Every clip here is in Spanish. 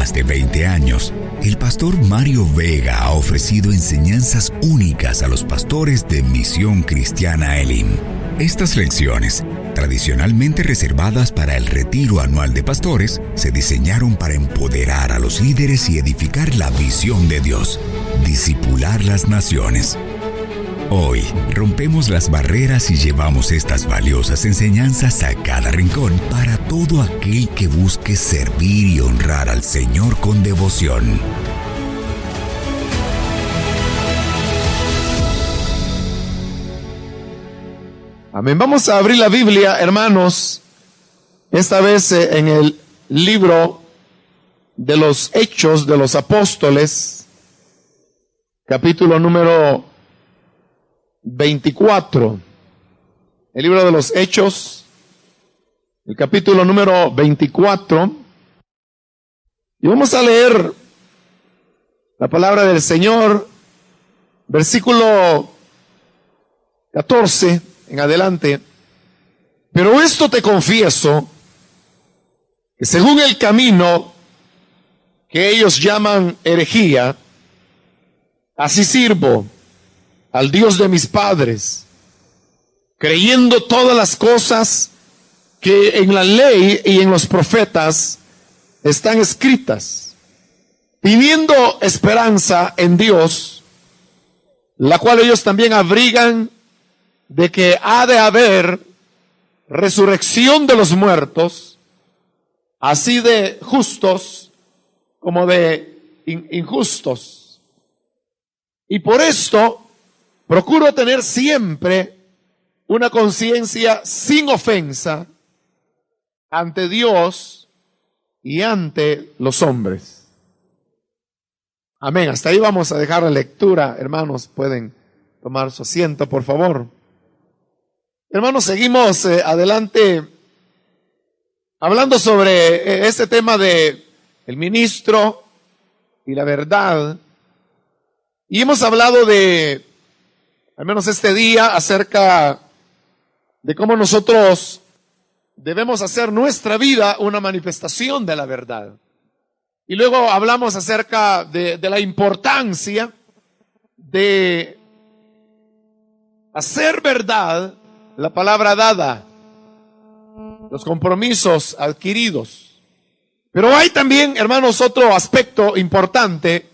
más de 20 años, el pastor Mario Vega ha ofrecido enseñanzas únicas a los pastores de Misión Cristiana Elim. Estas lecciones, tradicionalmente reservadas para el retiro anual de pastores, se diseñaron para empoderar a los líderes y edificar la visión de Dios, discipular las naciones. Hoy, rompemos las barreras y llevamos estas valiosas enseñanzas a cada rincón para todo aquel que busque servir y honrar al Señor con devoción. Amén. Vamos a abrir la Biblia, hermanos, esta vez en el libro de los Hechos de los Apóstoles, capítulo número 24. El libro de los Hechos, el capítulo número 24. Y vamos a leer la palabra del Señor, versículo 14 en adelante. Pero esto te confieso, que según el camino que ellos llaman herejía, así sirvo al Dios de mis padres, creyendo todas las cosas que en la ley y en los profetas están escritas, teniendo esperanza en Dios, la cual ellos también abrigan de que ha de haber resurrección de los muertos, así de justos como de injustos. Y por esto procuro tener siempre una conciencia sin ofensa ante Dios y ante los hombres. Amén. Hasta ahí vamos a dejar la lectura. Hermanos, pueden tomar su asiento, por favor. Hermanos, seguimos adelante hablando sobre este tema de el ministro y la verdad. Y hemos hablado de, al menos este día, acerca de cómo nosotros debemos hacer nuestra vida una manifestación de la verdad. Y luego hablamos acerca de la importancia de hacer verdad la palabra dada, los compromisos adquiridos. Pero hay también, hermanos, otro aspecto importante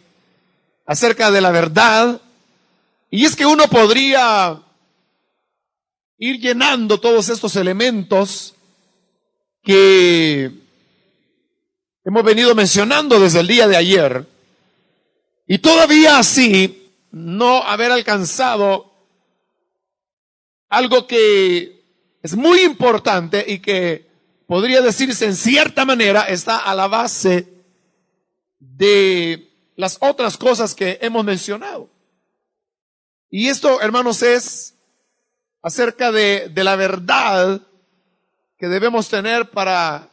acerca de la verdad, y es que uno podría ir llenando todos estos elementos que hemos venido mencionando desde el día de ayer, y todavía así no haber alcanzado algo que es muy importante y que podría decirse en cierta manera está a la base de las otras cosas que hemos mencionado. Y esto, hermanos, es acerca de la verdad que debemos tener para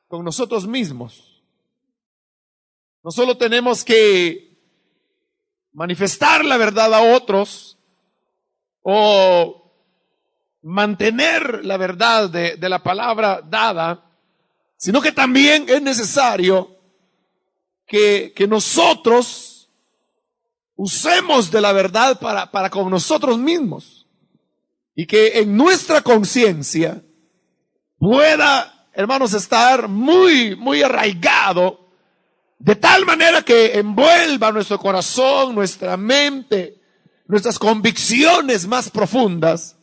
con nosotros mismos. No solo tenemos que manifestar la verdad a otros o mantener la verdad de la palabra dada, sino que también es necesario que nosotros usemos de la verdad para con nosotros mismos, y que en nuestra conciencia pueda, hermanos, estar muy, muy arraigado, de tal manera que envuelva nuestro corazón, nuestra mente, nuestras convicciones más profundas,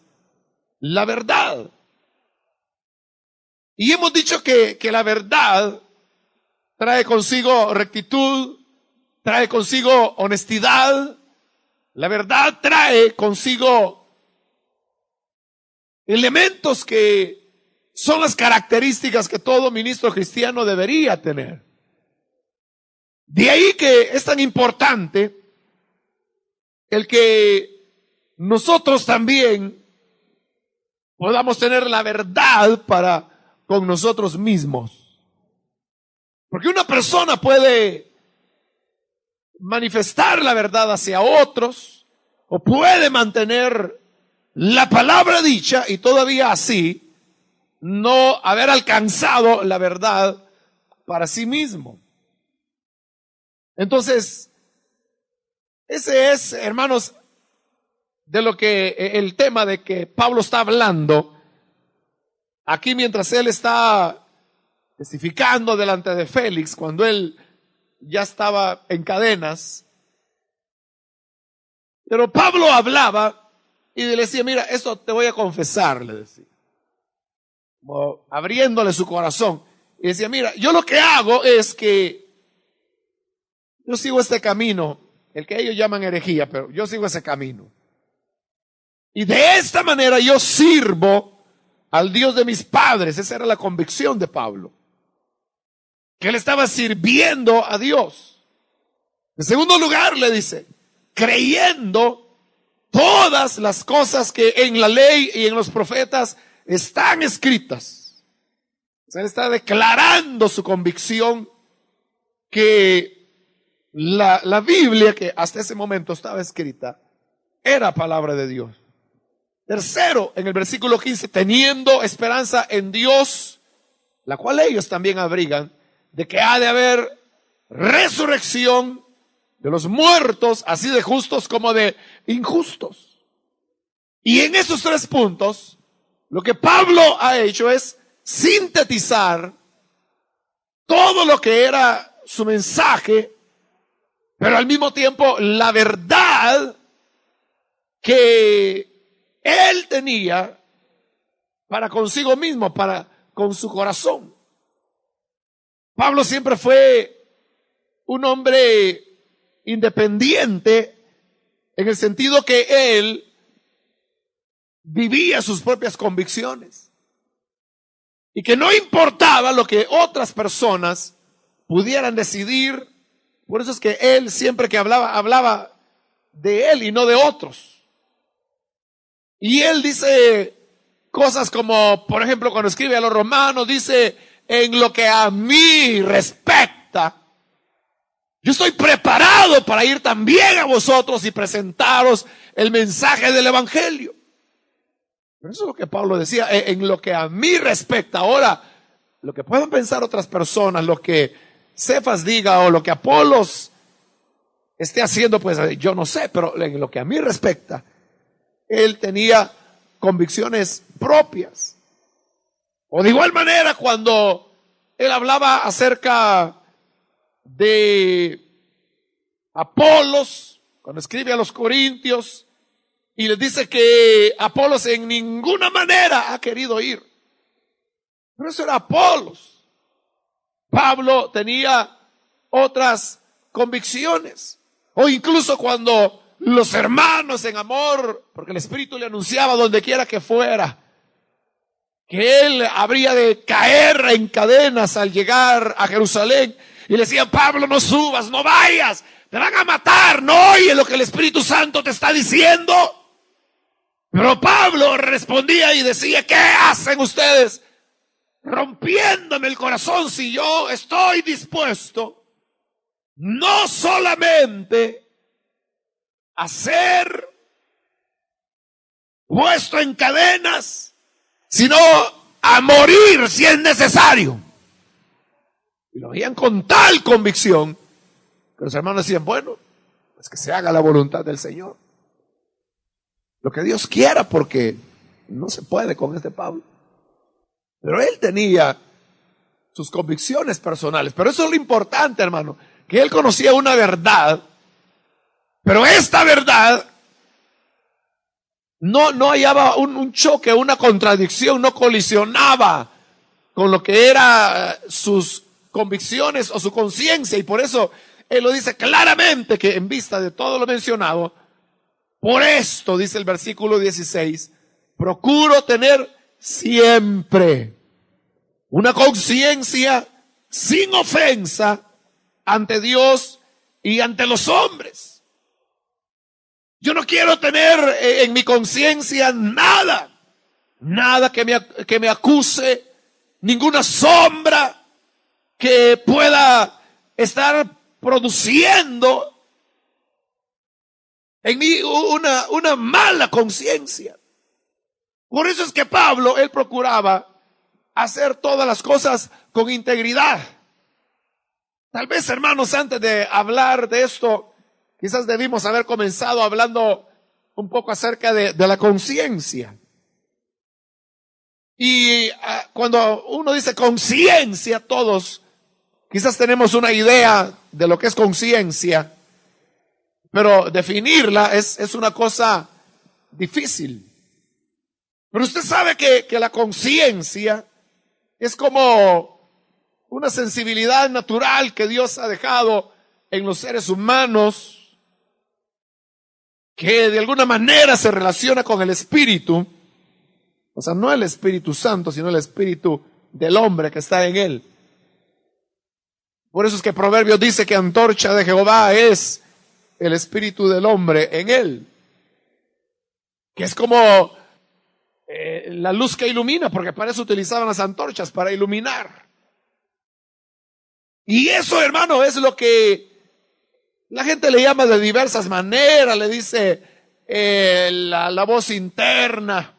la verdad. Y hemos dicho que la verdad trae consigo rectitud, trae consigo honestidad, la verdad trae consigo elementos que son las características que todo ministro cristiano debería tener. De ahí que es tan importante el que nosotros también podamos tener la verdad para con nosotros mismos. Porque una persona puede manifestar la verdad hacia otros, o puede mantener la palabra dicha y todavía así no haber alcanzado la verdad para sí mismo. Entonces, ese es, hermanos, de lo que el tema de que Pablo está hablando aquí mientras él está testificando delante de Félix, cuando él ya estaba en cadenas. Pero Pablo hablaba y le decía, mira, esto te voy a confesar, le decía, como abriéndole su corazón. Y decía, mira, yo lo que hago es que yo sigo este camino, el que ellos llaman herejía, pero yo sigo ese camino. Y de esta manera yo sirvo al Dios de mis padres. Esa era la convicción de Pablo, que él estaba sirviendo a Dios. En segundo lugar, le dice, creyendo todas las cosas que en la ley y en los profetas están escritas. O sea, él está declarando su convicción que la Biblia, que hasta ese momento estaba escrita, era palabra de Dios. Tercero, en el versículo 15, teniendo esperanza en Dios, la cual ellos también abrigan, de que ha de haber resurrección de los muertos, así de justos como de injustos. Y en esos tres puntos, lo que Pablo ha hecho es sintetizar todo lo que era su mensaje, pero al mismo tiempo la verdad que él tenía para consigo mismo, para con su corazón. Pablo siempre fue un hombre independiente en el sentido que él vivía sus propias convicciones y que no importaba lo que otras personas pudieran decidir. Por eso es que él siempre que hablaba de él y no de otros. Y él dice cosas como, por ejemplo, cuando escribe a los romanos, dice, en lo que a mí respecta, yo estoy preparado para ir también a vosotros y presentaros el mensaje del evangelio. Pero eso es lo que Pablo decía, en lo que a mí respecta. Ahora, lo que puedan pensar otras personas, lo que Cefas diga o lo que Apolos esté haciendo, pues yo no sé, pero en lo que a mí respecta, él tenía convicciones propias. O de igual manera, cuando él hablaba acerca de Apolos, cuando escribe a los Corintios, y les dice que Apolos en ninguna manera ha querido ir. Pero eso era Apolos. Pablo tenía otras convicciones. O incluso cuando los hermanos en amor, porque el Espíritu le anunciaba donde quiera que fuera, que él habría de caer en cadenas al llegar a Jerusalén. Y le decían, Pablo, no subas, no vayas, te van a matar, no oyes lo que el Espíritu Santo te está diciendo. Pero Pablo respondía y decía, ¿qué hacen ustedes rompiéndome el corazón si yo estoy dispuesto no solamente a ser puesto en cadenas, sino a morir si es necesario? Y lo veían con tal convicción que los hermanos decían, bueno, pues que se haga la voluntad del Señor, lo que Dios quiera, porque no se puede con este Pablo. Pero él tenía sus convicciones personales. Pero eso es lo importante, hermano, que él conocía una verdad, pero esta verdad no hallaba un choque, una contradicción, no colisionaba con lo que era sus convicciones o su conciencia. Y por eso él lo dice claramente, que en vista de todo lo mencionado, por esto, dice el versículo 16, procuro tener siempre una conciencia sin ofensa ante Dios y ante los hombres. Yo no quiero tener en mi conciencia nada que me acuse, ninguna sombra que pueda estar produciendo en mí una mala conciencia. Por eso es que Pablo, él procuraba hacer todas las cosas con integridad. Tal vez, hermanos, antes de hablar de esto, quizás debimos haber comenzado hablando un poco acerca de la conciencia. Y cuando uno dice conciencia, todos quizás tenemos una idea de lo que es conciencia, pero definirla es una cosa difícil. Pero usted sabe que la conciencia es como una sensibilidad natural que Dios ha dejado en los seres humanos, que de alguna manera se relaciona con el espíritu. O sea, no el Espíritu Santo, sino el espíritu del hombre que está en él. Por eso es que Proverbios dice que antorcha de Jehová es el espíritu del hombre en él. Que es como la luz que ilumina, porque para eso utilizaban las antorchas, para iluminar. Y eso, hermano, es lo que la gente le llama de diversas maneras. Le dice la voz interna.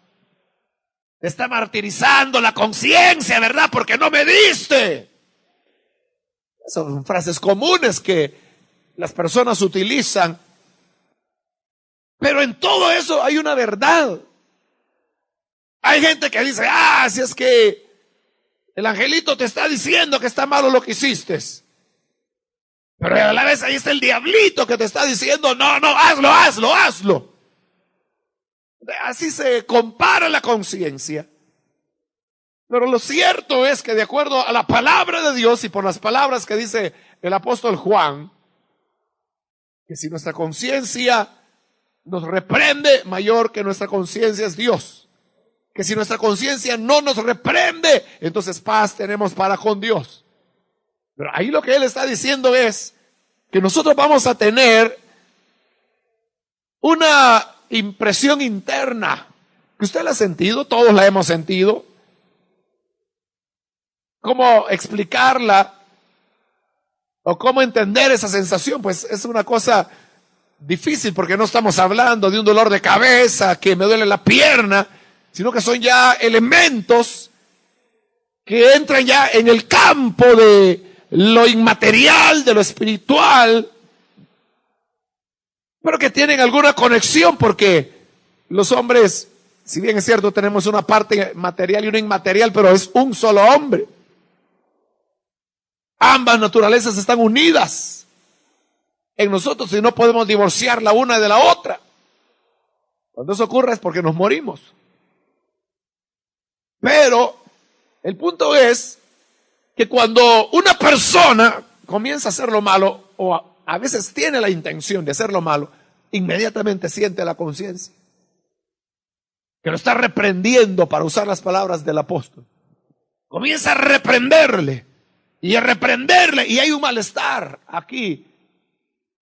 Te está martirizando la conciencia, ¿verdad? Porque no me diste. Son frases comunes que las personas utilizan. Pero en todo eso hay una verdad. Hay gente que dice, si es que el angelito te está diciendo que está malo lo que hiciste. Pero a la vez ahí está el diablito que te está diciendo, no, hazlo. Así se compara la conciencia. Pero lo cierto es que de acuerdo a la palabra de Dios y por las palabras que dice el apóstol Juan, que si nuestra conciencia nos reprende, mayor que nuestra conciencia es Dios. Que si nuestra conciencia no nos reprende, entonces paz tenemos para con Dios. Pero ahí lo que él está diciendo es que nosotros vamos a tener una impresión interna, que usted la ha sentido, todos la hemos sentido. ¿Cómo explicarla o cómo entender esa sensación? Pues es una cosa difícil, porque no estamos hablando de un dolor de cabeza, que me duele la pierna, sino que son ya elementos que entran ya en el campo de lo inmaterial, de lo espiritual, pero que tienen alguna conexión, porque los hombres, si bien es cierto, tenemos una parte material y una inmaterial, pero es un solo hombre. Ambas naturalezas están unidas en nosotros y no podemos divorciar la una de la otra. Cuando eso ocurre es porque nos morimos. Pero el punto es que cuando una persona comienza a hacer lo malo, o a veces tiene la intención de hacer lo malo, inmediatamente siente la conciencia que lo está reprendiendo, para usar las palabras del apóstol. Comienza a reprenderle y hay un malestar aquí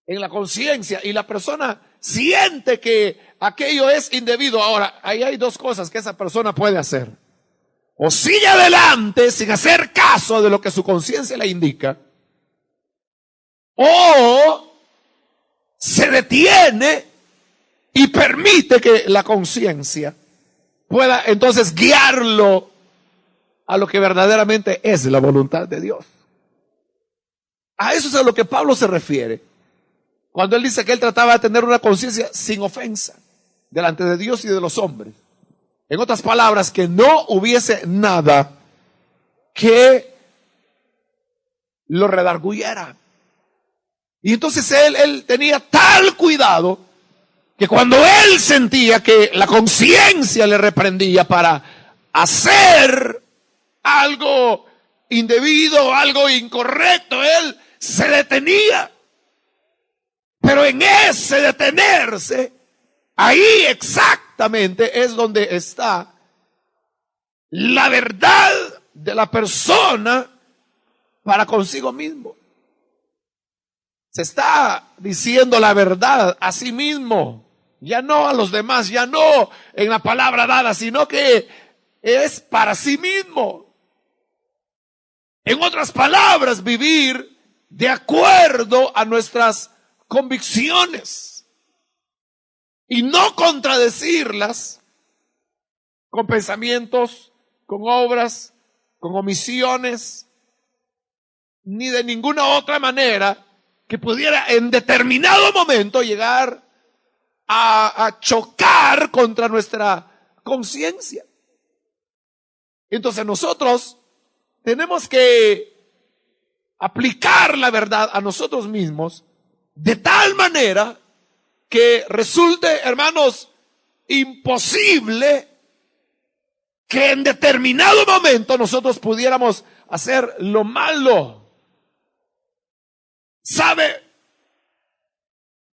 en la conciencia y la persona siente que aquello es indebido. Ahora, ahí hay dos cosas que esa persona puede hacer: o sigue adelante sin hacer caso de lo que su conciencia le indica, o se detiene y permite que la conciencia pueda entonces guiarlo a lo que verdaderamente es la voluntad de Dios. A eso es a lo que Pablo se refiere cuando él dice que él trataba de tener una conciencia sin ofensa delante de Dios y de los hombres. En otras palabras, que no hubiese nada que lo redarguyera. Y entonces él tenía tal cuidado que cuando él sentía que la conciencia le reprendía para hacer algo indebido, algo incorrecto, él se detenía. Pero en ese detenerse, ahí exactamente es donde está la verdad de la persona para consigo mismo. Se está diciendo la verdad a sí mismo, ya no a los demás, ya no en la palabra dada, sino que es para sí mismo. En otras palabras, vivir de acuerdo a nuestras convicciones y no contradecirlas con pensamientos, con obras, con omisiones, ni de ninguna otra manera que pudiera en determinado momento llegar a chocar contra nuestra conciencia. Entonces nosotros tenemos que aplicar la verdad a nosotros mismos de tal manera que resulte, hermanos, imposible que en determinado momento nosotros pudiéramos hacer lo malo. ¿Sabe?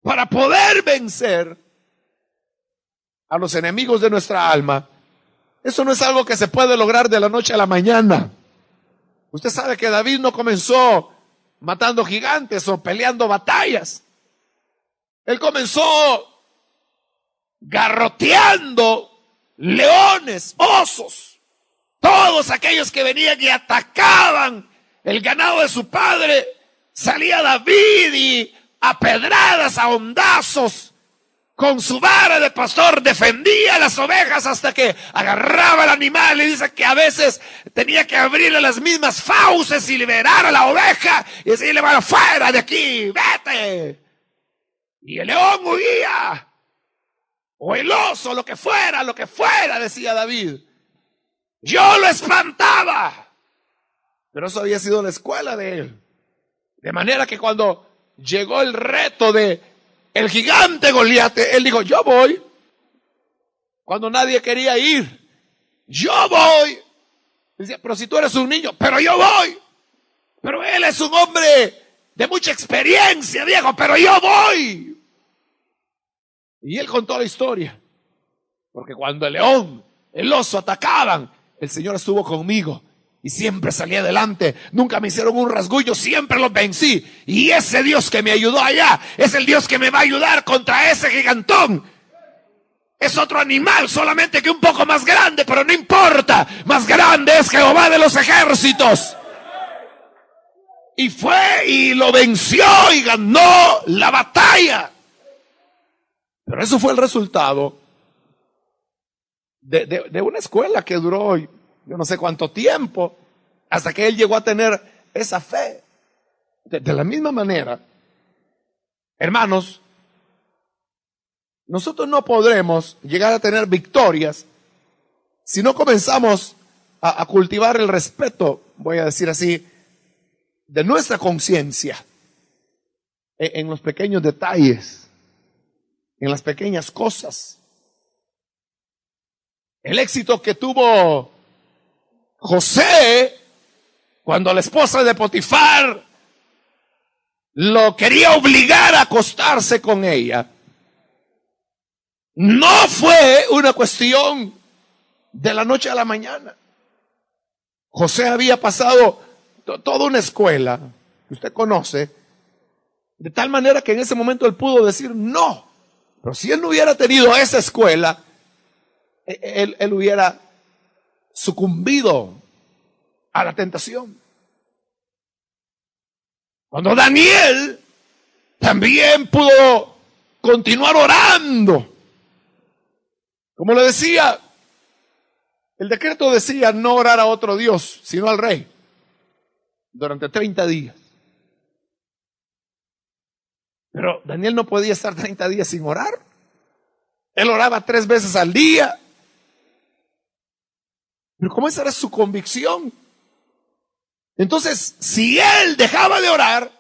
Para poder vencer a los enemigos de nuestra alma, eso no es algo que se puede lograr de la noche a la mañana. Usted sabe que David no comenzó matando gigantes o peleando batallas. Él comenzó garroteando leones, osos, todos aquellos que venían y atacaban el ganado de su padre. Salía David y a pedradas, a hondazos, con su vara de pastor defendía las ovejas hasta que agarraba al animal, y dice que a veces tenía que abrirle las mismas fauces y liberar a la oveja y decirle: bueno, fuera de aquí, vete. Y el león huía, o el oso, lo que fuera, decía David. Yo lo espantaba. Pero eso había sido la escuela de él. De manera que cuando llegó el reto de el gigante Goliat, él dijo: yo voy. Cuando nadie quería ir, yo voy. Decía: pero si tú eres un niño, pero yo voy. Pero él es un hombre de mucha experiencia, viejo, pero yo voy. Y él contó la historia. Porque cuando el león, el oso atacaban, el Señor estuvo conmigo y siempre salí adelante. Nunca me hicieron un rasguño, siempre los vencí. Y ese Dios que me ayudó allá es el Dios que me va a ayudar contra ese gigantón. Es otro animal, solamente que un poco más grande, pero no importa. Más grande es Jehová de los ejércitos. Y fue y lo venció y ganó la batalla. Pero eso fue el resultado de una escuela que duró yo no sé cuánto tiempo, hasta que él llegó a tener esa fe. De la misma manera, hermanos, nosotros no podremos llegar a tener victorias si no comenzamos a cultivar el respeto, voy a decir así, de nuestra conciencia en los pequeños detalles, en las pequeñas cosas. El éxito que tuvo José cuando la esposa de Potifar lo quería obligar a acostarse con ella, no fue una cuestión de la noche a la mañana. José había pasado toda una escuela que usted conoce, de tal manera que en ese momento él pudo decir no. Pero si él no hubiera tenido esa escuela, él hubiera sucumbido a la tentación. Cuando Daniel también pudo continuar orando, como le decía, el decreto decía no orar a otro Dios, sino al rey, durante 30 días. Pero Daniel no podía estar 30 días sin orar. Él oraba 3 veces al día. Pero ¿cómo esa era su convicción? Entonces, si él dejaba de orar,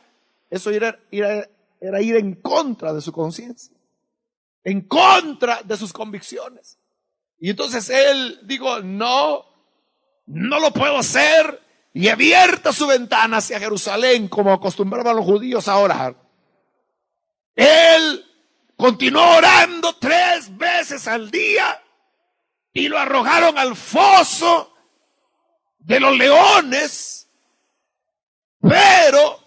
eso era ir en contra de su conciencia, en contra de sus convicciones. Y entonces él dijo: no lo puedo hacer. Y abierta su ventana hacia Jerusalén, como acostumbraban los judíos a orar, él continuó orando 3 veces al día y lo arrojaron al foso de los leones. Pero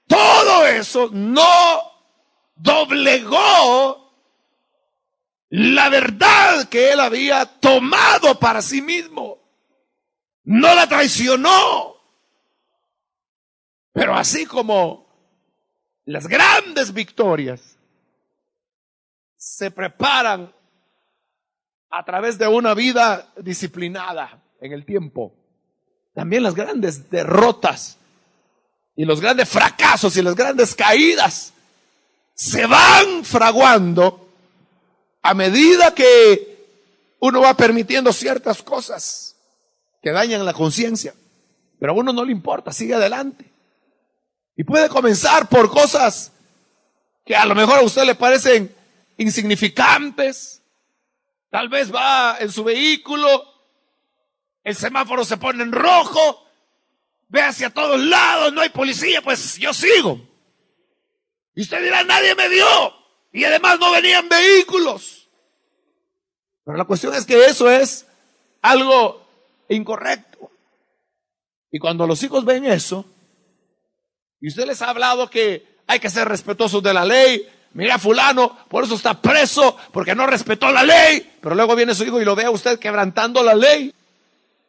todo eso no doblegó la verdad que él había tomado para sí mismo. No la traicionó. Pero así como las grandes victorias se preparan a través de una vida disciplinada en el tiempo, también las grandes derrotas y los grandes fracasos y las grandes caídas se van fraguando a medida que uno va permitiendo ciertas cosas que dañan la conciencia. Pero a uno no le importa, sigue adelante. Y puede comenzar por cosas que a lo mejor a usted le parecen insignificantes. Tal vez va en su vehículo, el semáforo se pone en rojo, ve hacia todos lados, no hay policía, pues yo sigo. Y usted dirá, nadie me vio. Y además no venían vehículos. Pero la cuestión es que eso es algo incorrecto. Y cuando los hijos ven eso, y usted les ha hablado que hay que ser respetuosos de la ley, mira fulano, por eso está preso, porque no respetó la ley, pero luego viene su hijo y lo ve a usted quebrantando la ley.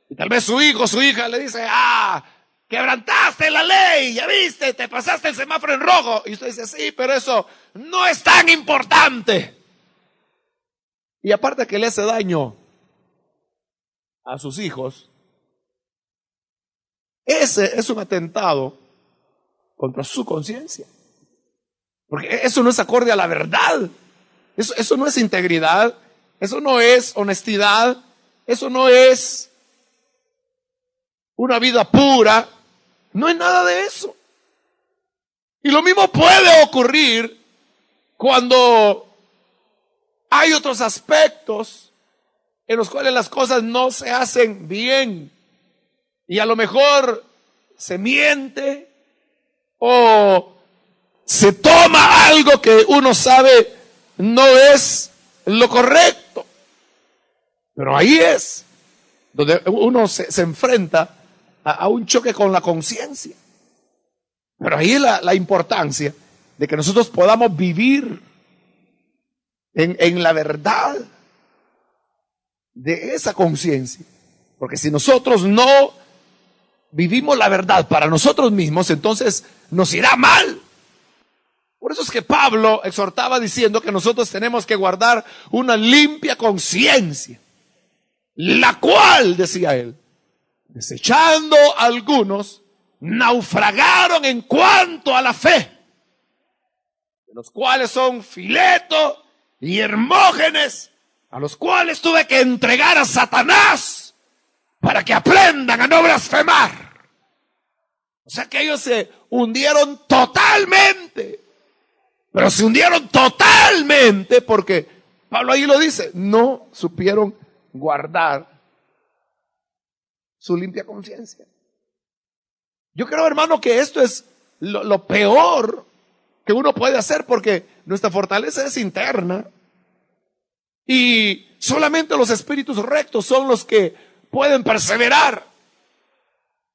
Y tal vez su hijo, su hija le dice, quebrantaste la ley, ya viste, te pasaste el semáforo en rojo. Y usted dice, sí, pero eso no es tan importante. Y aparte que le hace daño a sus hijos, ese es un atentado contra su conciencia. Porque eso no es acorde a la verdad. Eso no es integridad. Eso no es honestidad. Eso no es una vida pura. No es nada de eso. Y lo mismo puede ocurrir cuando hay otros aspectos en los cuales las cosas no se hacen bien. Y a lo mejor se miente o se toma algo que uno sabe no es lo correcto. Pero ahí es donde uno se enfrenta a un choque con la conciencia. Pero ahí es la importancia de que nosotros podamos vivir en la verdad de esa conciencia. Porque si nosotros no vivimos la verdad para nosotros mismos, entonces nos irá mal. Por eso es que Pablo exhortaba diciendo que nosotros tenemos que guardar una limpia conciencia, la cual, decía él, desechando algunos, naufragaron en cuanto a la fe, de los cuales son Fileto y Hermógenes, a los cuales tuve que entregar a Satanás para que aprendan a no blasfemar. O sea que ellos se hundieron totalmente, pero se hundieron totalmente porque Pablo ahí lo dice, no supieron guardar su limpia conciencia. Yo creo, hermano, que esto es lo peor que uno puede hacer, porque nuestra fortaleza es interna y solamente los espíritus rectos son los que pueden perseverar.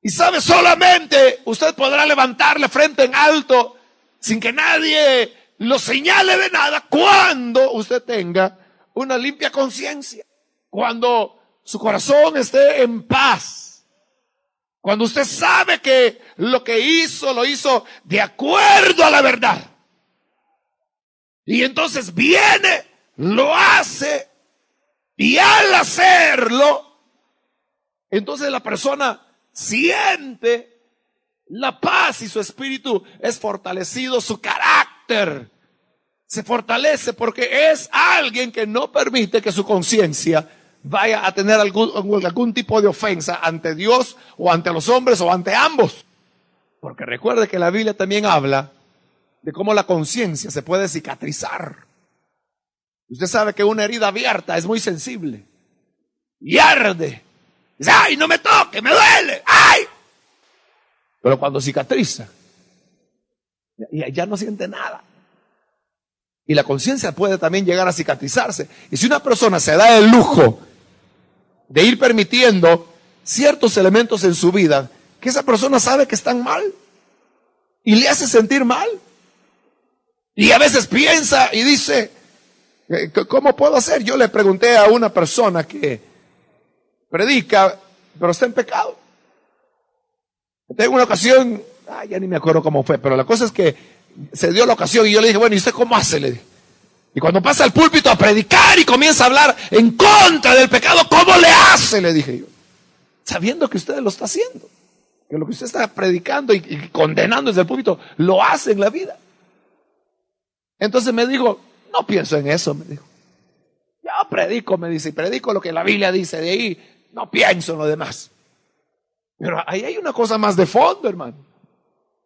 Y sabe, solamente usted podrá levantarle frente en alto sin que nadie lo señale de nada cuando usted tenga una limpia conciencia, cuando su corazón esté en paz, cuando usted sabe que lo que hizo, lo hizo de acuerdo a la verdad. Y entonces viene, lo hace, y al hacerlo, entonces la persona siente la paz y su espíritu es fortalecido, su carácter se fortalece porque es alguien que no permite que su conciencia vaya a tener algún tipo de ofensa ante Dios o ante los hombres o ante ambos. Porque recuerde que la Biblia también habla de cómo la conciencia se puede cicatrizar. Usted sabe que una herida abierta es muy sensible y arde. Dice, ¡ay, no me toque, me duele! ¡Ay! Pero cuando cicatriza, ya no siente nada. Y la conciencia puede también llegar a cicatrizarse. Y si una persona se da el lujo de ir permitiendo ciertos elementos en su vida que esa persona sabe que están mal y le hace sentir mal, y a veces piensa y dice, ¿cómo puedo hacer? Yo le pregunté a una persona que predica, pero está en pecado. Tengo una ocasión, ya ni me acuerdo cómo fue, pero la cosa es que se dio la ocasión y yo le dije, bueno, ¿y usted cómo hace? Le dije. Y cuando pasa al púlpito a predicar y comienza a hablar en contra del pecado, ¿cómo le hace? Le dije yo, sabiendo que usted lo está haciendo. que lo que usted está predicando y condenando desde el púlpito, lo hace en la vida. Entonces me dijo, no pienso en eso, me dijo. Yo predico, me dice, y predico lo que la Biblia dice, de ahí no pienso en lo demás. Pero ahí hay una cosa más de fondo, hermano.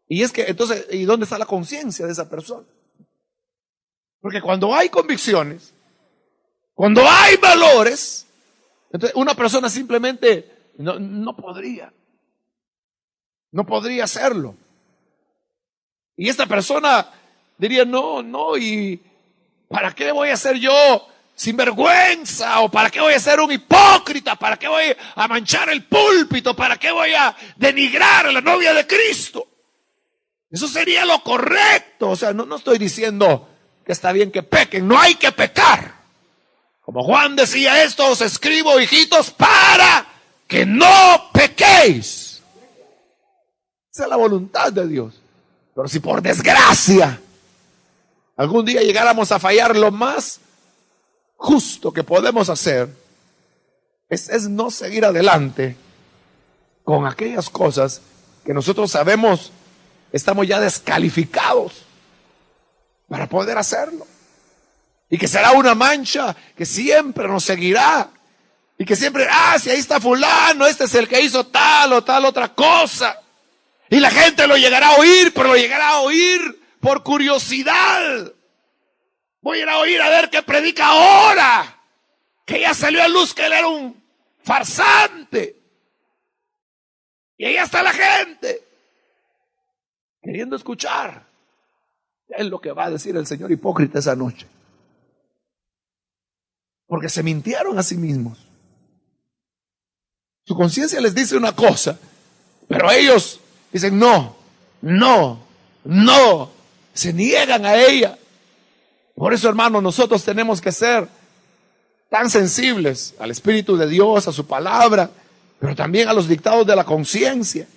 Y es que entonces, ¿y dónde está la conciencia de esa persona? Porque cuando hay convicciones, cuando hay valores, entonces una persona simplemente no podría hacerlo. Y esta persona diría, no, ¿y para qué voy a ser yo sinvergüenza? ¿O para qué voy a ser un hipócrita? ¿Para qué voy a manchar el púlpito? ¿Para qué voy a denigrar a la novia de Cristo? Eso sería lo correcto. O sea, no estoy diciendo que está bien que pequen, no hay que pecar. Como Juan decía, esto os escribo, hijitos, para que no pequéis. Esa es la voluntad de Dios. Pero si por desgracia algún día llegáramos a fallar, lo más justo que podemos hacer es no seguir adelante con aquellas cosas que nosotros sabemos estamos ya descalificados para poder hacerlo. Y que será una mancha que siempre nos seguirá. Y que siempre, si ahí está fulano, este es el que hizo tal o tal otra cosa. Y la gente lo llegará a oír, pero lo llegará a oír por curiosidad. Voy a ir a oír a ver qué predica ahora, que ya salió a luz que él era un farsante. Y ahí está la gente queriendo escuchar. Es lo que va a decir el Señor hipócrita esa noche. Porque se mintieron a sí mismos. Su conciencia les dice una cosa, pero ellos dicen no. Se niegan a ella. Por eso, hermanos, nosotros tenemos que ser tan sensibles al Espíritu de Dios, a su palabra, pero también a los dictados de la conciencia,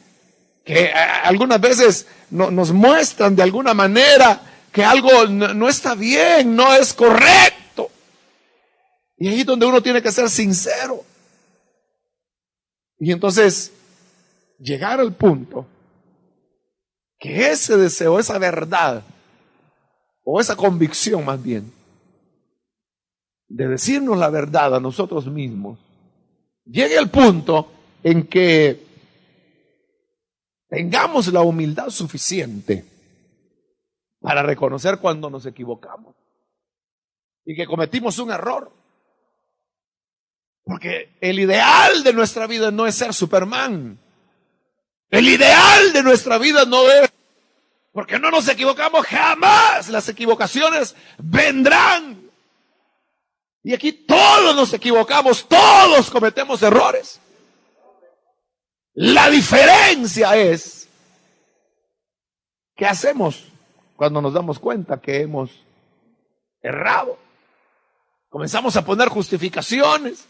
que algunas veces nos muestran de alguna manera que algo no está bien, no es correcto. Y ahí es donde uno tiene que ser sincero. Y entonces llegar al punto que ese deseo, esa verdad, o esa convicción más bien, de decirnos la verdad a nosotros mismos, llegue al punto en que tengamos la humildad suficiente para reconocer cuando nos equivocamos y que cometimos un error. Porque el ideal de nuestra vida no es ser Superman. El ideal de nuestra vida no es, porque no nos equivocamos jamás. Las equivocaciones vendrán. Y aquí todos nos equivocamos, todos cometemos errores. La diferencia es, ¿qué hacemos cuando nos damos cuenta que hemos errado? Comenzamos a poner justificaciones,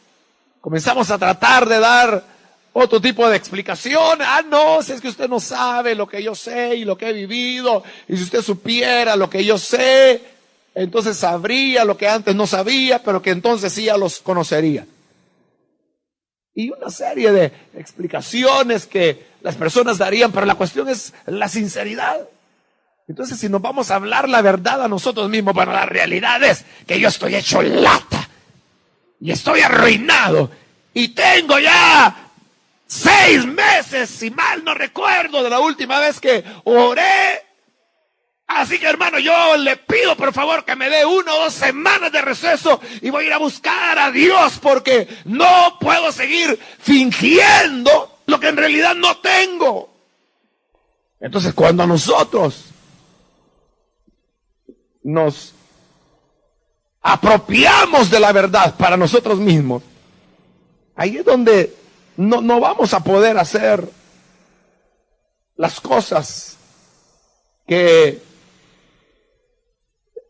comenzamos a tratar de dar otro tipo de explicación. No, si es que usted no sabe lo que yo sé y lo que he vivido, y si usted supiera lo que yo sé, entonces sabría lo que antes no sabía, pero que entonces sí ya los conocería. Y una serie de explicaciones que las personas darían, pero la cuestión es la sinceridad. Entonces, si nos vamos a hablar la verdad a nosotros mismos, bueno, la realidad es que yo estoy hecho lata y estoy arruinado y tengo ya 6 meses, si mal no recuerdo, de la última vez que oré. Así que, hermano, yo le pido por favor que me dé 1 o 2 semanas de receso y voy a ir a buscar a Dios, porque no puedo seguir fingiendo lo que en realidad no tengo. Entonces, cuando nosotros nos apropiamos de la verdad para nosotros mismos, ahí es donde no vamos a poder hacer las cosas que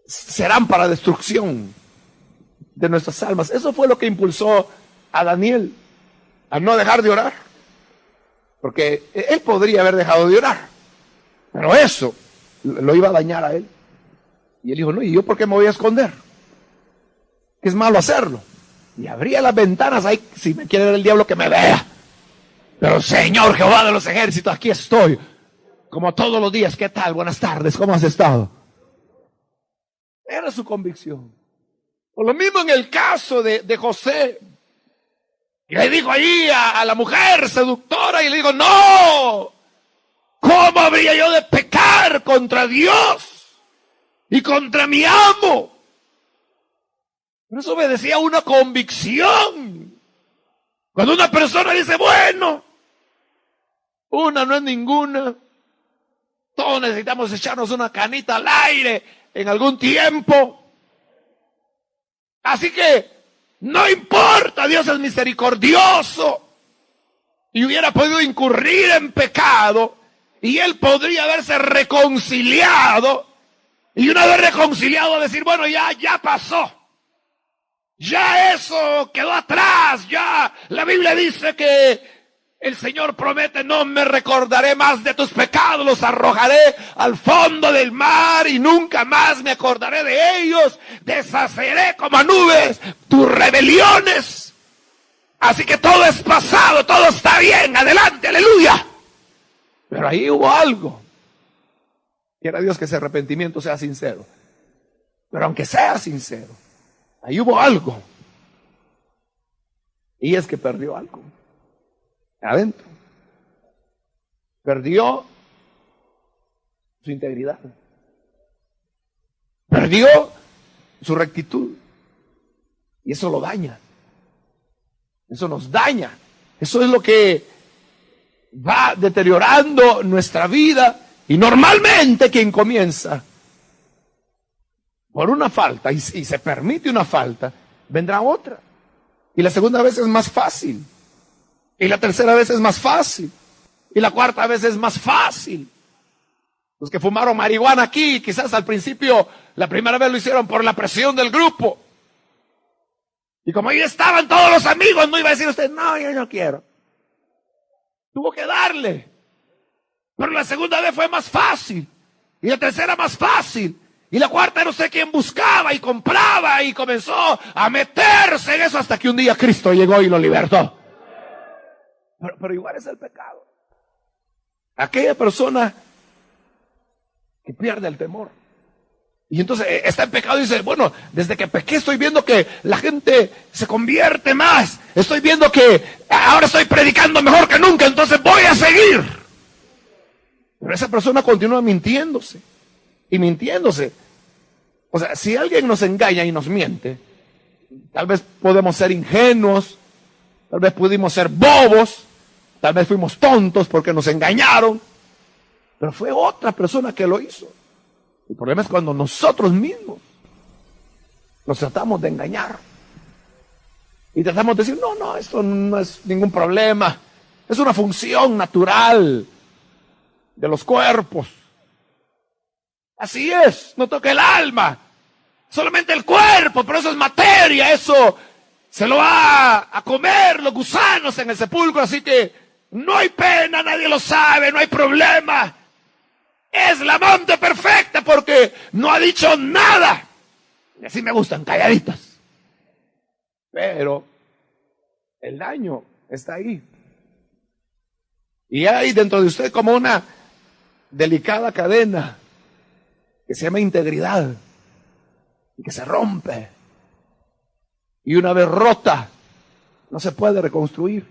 serán para destrucción de nuestras almas. Eso fue lo que impulsó a Daniel a no dejar de orar, porque él podría haber dejado de orar, pero eso lo iba a dañar a él. Y él dijo, no, ¿y yo por qué me voy a esconder? Que es malo hacerlo. Y abría las ventanas, ahí, si me quiere ver el diablo, que me vea. Pero Señor Jehová de los ejércitos, aquí estoy. Como todos los días, ¿qué tal? Buenas tardes, ¿cómo has estado? Era su convicción. Por lo mismo en el caso de José. Y le dijo ahí a la mujer seductora, y le dijo, no, ¿cómo habría yo de pecar contra Dios y contra mi amo? Pero eso obedecía a una convicción. Cuando una persona dice, bueno, una no es ninguna, todos necesitamos echarnos una canita al aire en algún tiempo. Así que no importa, Dios es misericordioso. Y hubiera podido incurrir en pecado, y él podría haberse reconciliado, y una vez reconciliado decir, bueno, ya pasó. Ya eso quedó atrás, ya la Biblia dice que el Señor promete, no me recordaré más de tus pecados, los arrojaré al fondo del mar y nunca más me acordaré de ellos, deshaceré como a nubes tus rebeliones. Así que todo es pasado, todo está bien, adelante, aleluya. Pero ahí hubo algo. Quiera Dios que ese arrepentimiento sea sincero. Pero aunque sea sincero, ahí hubo algo. Y es que perdió algo. Adentro. Perdió su integridad. Perdió su rectitud. Y eso lo daña. Eso nos daña. Eso es lo que va deteriorando nuestra vida. Y normalmente quien comienza por una falta y se permite una falta, vendrá otra. Y la segunda vez es más fácil. Y la tercera vez es más fácil. Y la cuarta vez es más fácil. Los que fumaron marihuana aquí, quizás al principio, la primera vez lo hicieron por la presión del grupo. Y como ahí estaban todos los amigos, no iba a decir usted, no, yo no quiero. Tuvo que darle. Pero la segunda vez fue más fácil. Y la tercera más fácil. Y la cuarta era usted quien buscaba y compraba y comenzó a meterse en eso hasta que un día Cristo llegó y lo libertó. Pero igual es el pecado. Aquella persona que pierde el temor. Y entonces está en pecado y dice, bueno, desde que pequé estoy viendo que la gente se convierte más. Estoy viendo que ahora estoy predicando mejor que nunca, entonces voy a seguir. Pero esa persona continúa mintiéndose. Y mintiéndose. O sea, si alguien nos engaña y nos miente, tal vez podemos ser ingenuos, tal vez pudimos ser bobos, tal vez fuimos tontos porque nos engañaron, pero fue otra persona que lo hizo. El problema es cuando nosotros mismos nos tratamos de engañar y tratamos de decir, no, esto no es ningún problema, es una función natural de los cuerpos. Así es, no toca el alma, solamente el cuerpo, pero eso es materia, eso se lo va a comer los gusanos en el sepulcro, así que no hay pena, nadie lo sabe, no hay problema. Es la amante perfecta porque no ha dicho nada. Y así me gustan, calladitas. Pero el daño está ahí. Y hay dentro de usted como una delicada cadena que se llama integridad y que se rompe. Y una vez rota, no se puede reconstruir.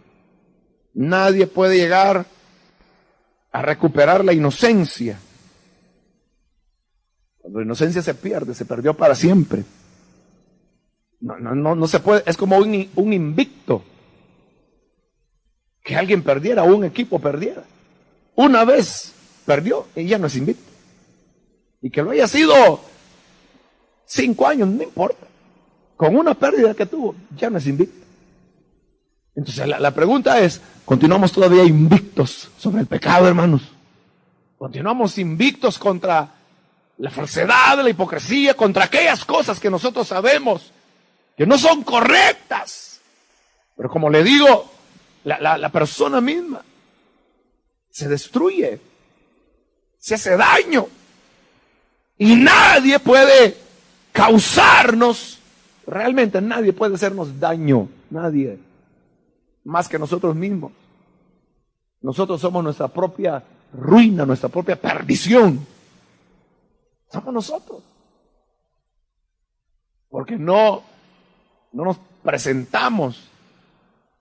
Nadie puede llegar a recuperar la inocencia. Cuando la inocencia se pierde, se perdió para siempre. No se puede, es como un invicto. Que alguien perdiera, o un equipo perdiera. Una vez perdió y ya no es invicto. Y que lo haya sido 5 años, no importa. Con una pérdida que tuvo, ya no es invicto. Entonces la pregunta es, ¿continuamos todavía invictos sobre el pecado, hermanos? ¿Continuamos invictos contra la falsedad, la hipocresía, contra aquellas cosas que nosotros sabemos que no son correctas? Pero como le digo, la persona misma se destruye, se hace daño. Y nadie puede causarnos, realmente nadie puede hacernos daño, nadie, más que nosotros mismos. Nosotros somos nuestra propia ruina, nuestra propia perdición. Somos nosotros. Porque no nos presentamos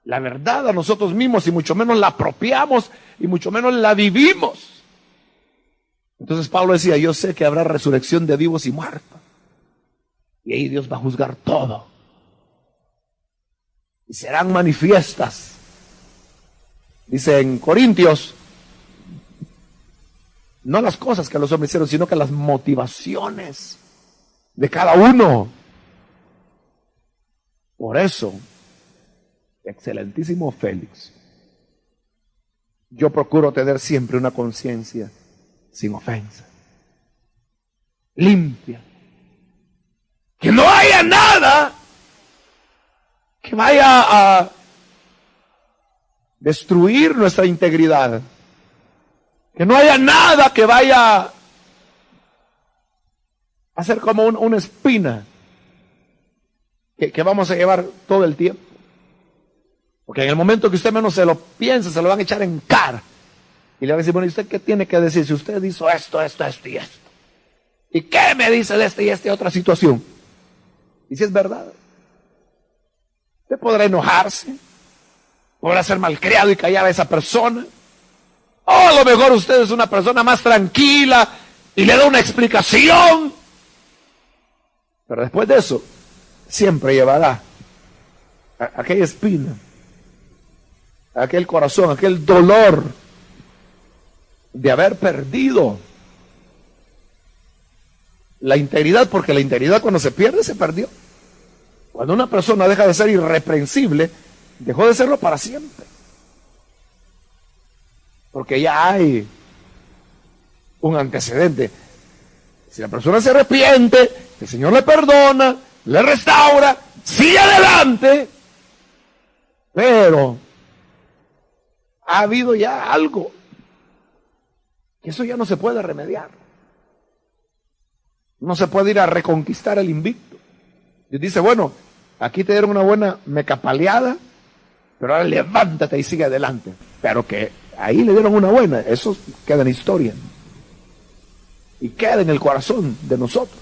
la verdad a nosotros mismos y mucho menos la apropiamos y mucho menos la vivimos. Entonces Pablo decía, yo sé que habrá resurrección de vivos y muertos. Y ahí Dios va a juzgar todo. Y serán manifiestas. Dice en Corintios, no las cosas que los hombres hicieron, sino que las motivaciones de cada uno. Por eso, excelentísimo Félix, yo procuro tener siempre una conciencia sin ofensa, limpia, que no haya nada que vaya a destruir nuestra integridad, que no haya nada que vaya a ser como una espina que vamos a llevar todo el tiempo. Porque en el momento que usted menos se lo piense, se lo van a echar en cara. Y le van a decir, bueno, ¿y usted qué tiene que decir? Si usted hizo esto, esto, esto y esto. ¿Y qué me dice de esta y esta otra situación? Y si es verdad. Usted podrá enojarse, podrá ser malcriado y callar a esa persona. O a lo mejor usted es una persona más tranquila y le da una explicación. Pero después de eso, siempre llevará aquella espina, aquel corazón, aquel dolor de haber perdido la integridad, porque la integridad cuando se pierde, se perdió. Cuando una persona deja de ser irreprensible, dejó de serlo para siempre. Porque ya hay un antecedente. Si la persona se arrepiente, el Señor le perdona, le restaura, sigue adelante, pero ha habido ya algo que eso ya no se puede remediar. No se puede ir a reconquistar el invicto. Dios dice, bueno, aquí te dieron una buena mecapaleada, pero ahora levántate y sigue adelante. Pero que ahí le dieron una buena, eso queda en historia. Y queda en el corazón de nosotros.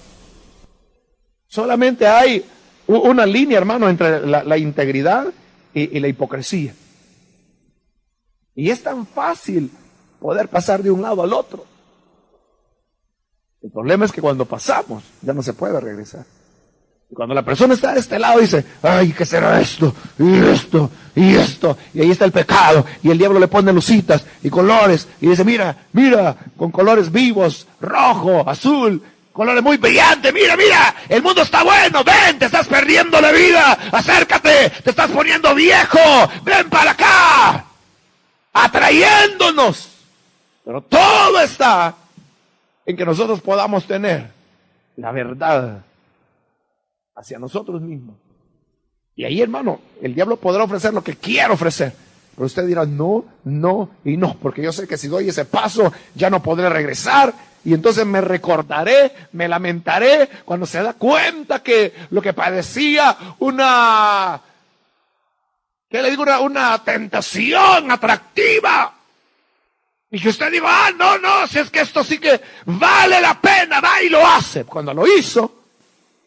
Solamente hay una línea, hermano, entre la integridad y la hipocresía. Y es tan fácil poder pasar de un lado al otro. El problema es que cuando pasamos, ya no se puede regresar. Y cuando la persona está de este lado, dice, ay, ¿qué será esto? Y esto, y esto. Y ahí está el pecado. Y el diablo le pone lucitas y colores. Y dice, mira, mira, con colores vivos, rojo, azul, colores muy brillantes. Mira, mira, el mundo está bueno. Ven, te estás perdiendo la vida. Acércate, te estás poniendo viejo. Ven para acá. Atrayéndonos. Pero todo está en que nosotros podamos tener la verdad hacia nosotros mismos. Y ahí, hermano, el diablo podrá ofrecer lo que quiera ofrecer. Pero usted dirá, no, no y no, porque yo sé que si doy ese paso, ya no podré regresar. Y entonces me recordaré, me lamentaré cuando se da cuenta que lo que padecía una tentación atractiva. Y que usted diga, no, no, si es que esto sí que vale la pena, va y lo hace. Cuando lo hizo,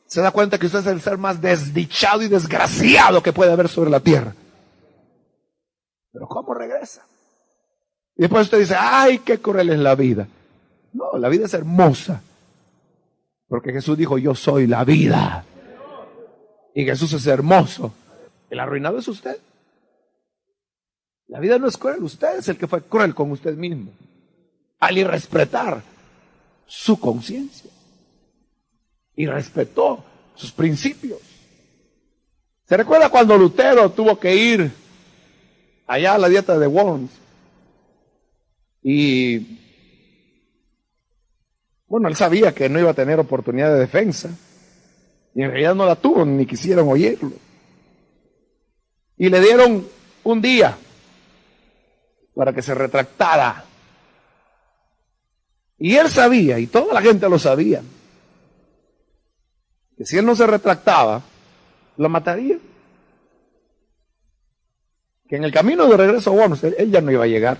se da cuenta que usted es el ser más desdichado y desgraciado que puede haber sobre la tierra. Pero ¿cómo regresa? Y después usted dice, ay, qué cruel es la vida. No, la vida es hermosa. Porque Jesús dijo, yo soy la vida. Y Jesús es hermoso. El arruinado es usted. La vida no es cruel, usted es el que fue cruel con usted mismo. Al irrespetar su conciencia. Y respetó sus principios. ¿Se recuerda cuando Lutero tuvo que ir allá a la dieta de Worms? Y bueno, él sabía que no iba a tener oportunidad de defensa. Y en realidad no la tuvo, ni quisieron oírlo. Y le dieron un día para que se retractara. Y él sabía, y toda la gente lo sabía, que si él no se retractaba, lo mataría. Que en el camino de regreso a Worms, él ya no iba a llegar.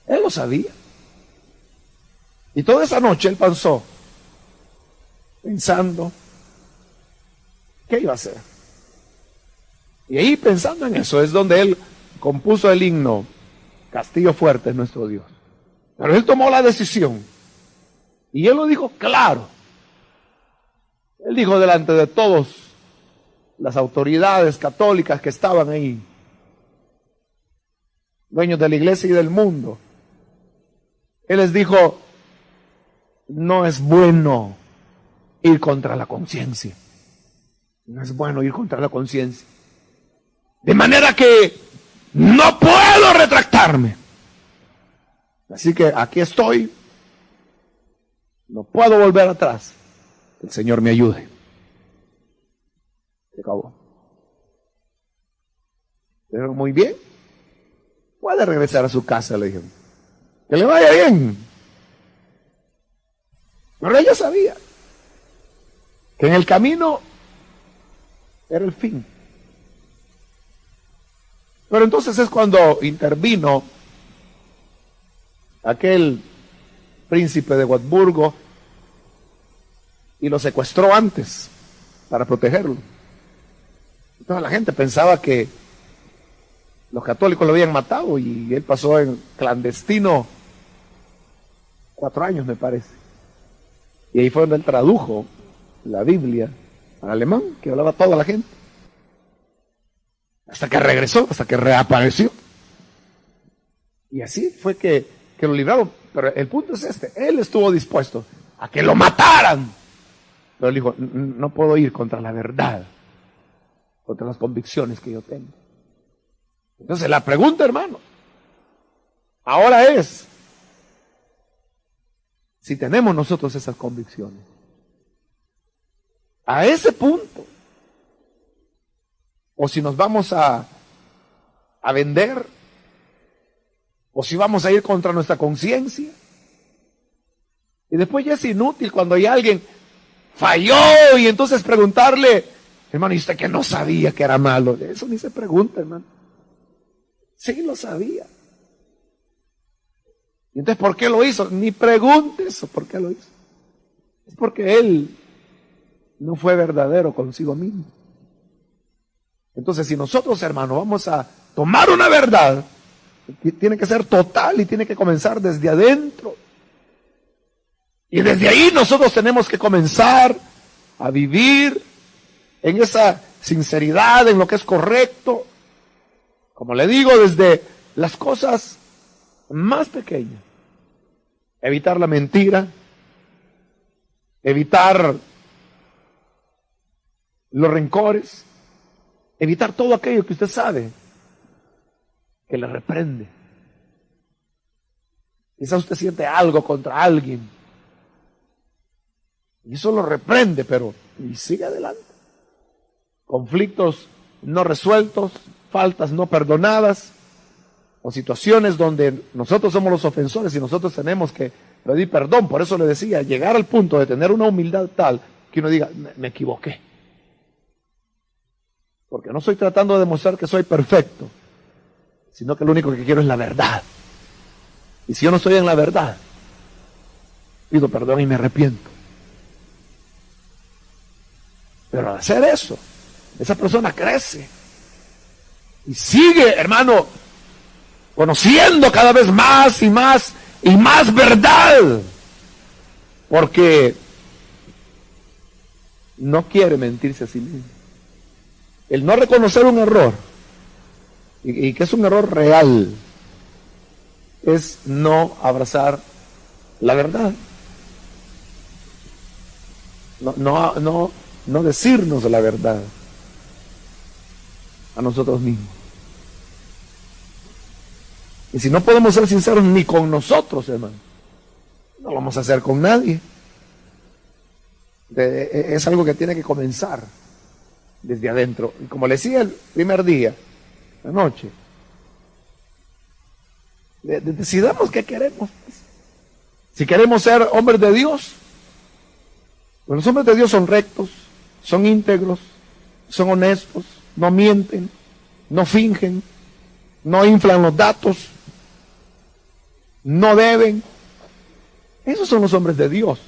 Él lo sabía. Y toda esa noche él pasó pensando qué iba a hacer. Y ahí, pensando en eso, es donde él compuso el himno Castillo fuerte es nuestro Dios. Pero él tomó la decisión y él lo dijo claro. Él dijo delante de todos las autoridades católicas que estaban ahí, dueños de la iglesia y del mundo, él les dijo: no es bueno ir contra la conciencia. No es bueno ir contra la conciencia. De manera que no puedo retractarme. Así que aquí estoy. No puedo volver atrás. El Señor me ayude. Se acabó. Pero muy bien. Puede regresar a su casa, le dijeron. Que le vaya bien. Pero ella sabía que en el camino era el fin. Pero entonces es cuando intervino aquel príncipe de Wartburgo y lo secuestró antes para protegerlo. Entonces la gente pensaba que los católicos lo habían matado y él pasó en clandestino 4 años, me parece. Y ahí fue donde él tradujo la Biblia al alemán, que hablaba toda la gente. Hasta que regresó, hasta que reapareció. Y así fue que lo libraron. Pero el punto es este: él estuvo dispuesto a que lo mataran. Pero él dijo: no puedo ir contra la verdad, contra las convicciones que yo tengo. Entonces la pregunta, hermano, ahora es si tenemos nosotros esas convicciones. A ese punto. O si nos vamos a vender, o si vamos a ir contra nuestra conciencia. Y después ya es inútil cuando hay alguien falló y entonces preguntarle: hermano, ¿y usted que no sabía que era malo? Eso ni se pregunta, hermano. Sí lo sabía. Y entonces, ¿por qué lo hizo? Ni pregunte eso, ¿por qué lo hizo? Es porque él no fue verdadero consigo mismo. Entonces, si nosotros, hermanos, vamos a tomar una verdad, tiene que ser total y tiene que comenzar desde adentro. Y desde ahí nosotros tenemos que comenzar a vivir en esa sinceridad, en lo que es correcto. Como le digo, desde las cosas más pequeñas. Evitar la mentira, evitar los rencores, evitar todo aquello que usted sabe que le reprende. Quizás usted siente algo contra alguien y eso lo reprende, pero y sigue adelante. Conflictos no resueltos, faltas no perdonadas, o situaciones donde nosotros somos los ofensores y nosotros tenemos que pedir perdón. Por eso le decía, llegar al punto de tener una humildad tal que uno diga: me equivoqué. Porque no estoy tratando de demostrar que soy perfecto, sino que lo único que quiero es la verdad. Y si yo no estoy en la verdad, pido perdón y me arrepiento. Pero al hacer eso, esa persona crece y sigue, hermano, conociendo cada vez más y más y más verdad, porque no quiere mentirse a sí mismo. El no reconocer un error, y que es un error real, es no abrazar la verdad. No decirnos la verdad a nosotros mismos. Y si no podemos ser sinceros ni con nosotros, hermano, no lo vamos a hacer con nadie. Es algo que tiene que comenzar desde adentro. Y como le decía el primer día, la noche, decidamos qué queremos. Si queremos ser hombres de Dios, pues los hombres de Dios son rectos, son íntegros, son honestos, no mienten, no fingen, no inflan los datos, no deben. Esos son los hombres de Dios.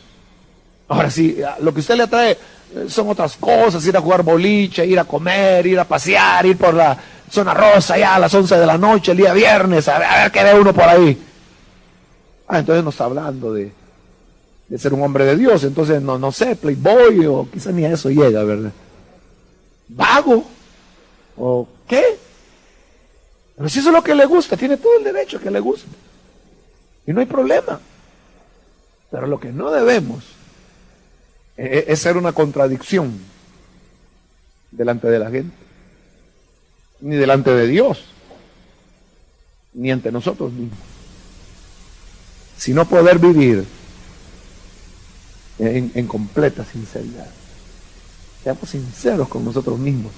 Ahora sí, lo que usted le atrae son otras cosas, ir a jugar boliche, ir a comer, ir a pasear, ir por la zona rosa ya a las 11 de la noche, el día viernes, a ver qué ve uno por ahí. Entonces no está hablando de ser un hombre de Dios, entonces no sé, playboy, o quizás ni a eso llega, ¿verdad? Vago, o qué. Pero si eso es lo que le gusta, tiene todo el derecho a que le guste. Y no hay problema. Pero lo que no debemos es ser una contradicción delante de la gente, ni delante de Dios, ni ante nosotros mismos, sino poder vivir en completa sinceridad. Seamos sinceros con nosotros mismos.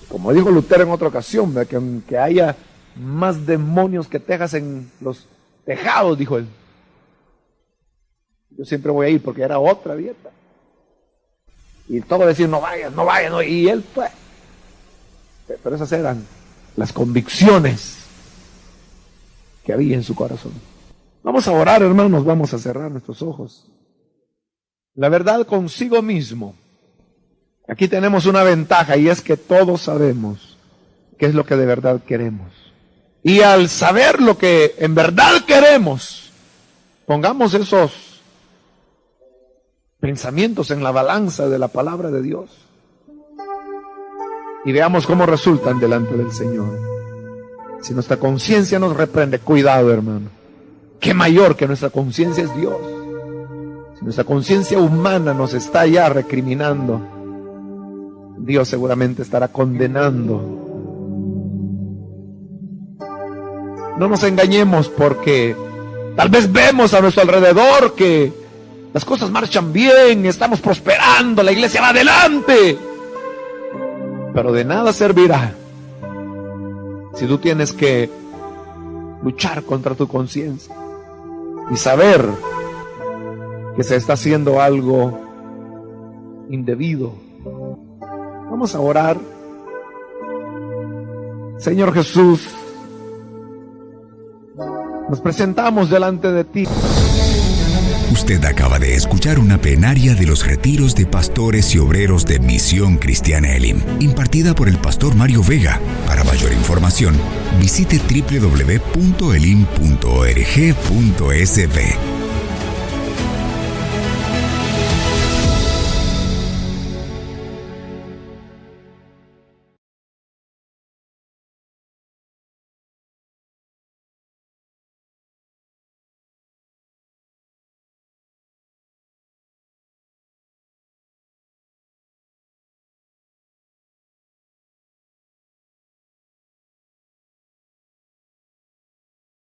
Como dijo Lutero en otra ocasión, que aunque haya más demonios que tejas en los tejados, dijo él, yo siempre voy a ir, porque era otra dieta. Y todo decir, no vayas, no, y él fue. Pero esas eran las convicciones que había en su corazón. Vamos a orar, hermanos, vamos a cerrar nuestros ojos. La verdad consigo mismo. Aquí tenemos una ventaja, y es que todos sabemos qué es lo que de verdad queremos. Y al saber lo que en verdad queremos, pongamos esos pensamientos en la balanza de la palabra de Dios y veamos cómo resultan delante del Señor. Si nuestra conciencia nos reprende, cuidado, hermano. Qué mayor que nuestra conciencia es Dios. Si nuestra conciencia humana nos está ya recriminando, Dios seguramente estará condenando. No nos engañemos, porque tal vez vemos a nuestro alrededor que las cosas marchan bien, estamos prosperando, la iglesia va adelante, pero de nada servirá si tú tienes que luchar contra tu conciencia y saber que se está haciendo algo indebido. Vamos a orar. Señor Jesús, nos presentamos delante de ti. Usted acaba de escuchar una plenaria de los retiros de pastores y obreros de Misión Cristiana Elim, impartida por el pastor Mario Vega. Para mayor información, visite www.elim.org.sb.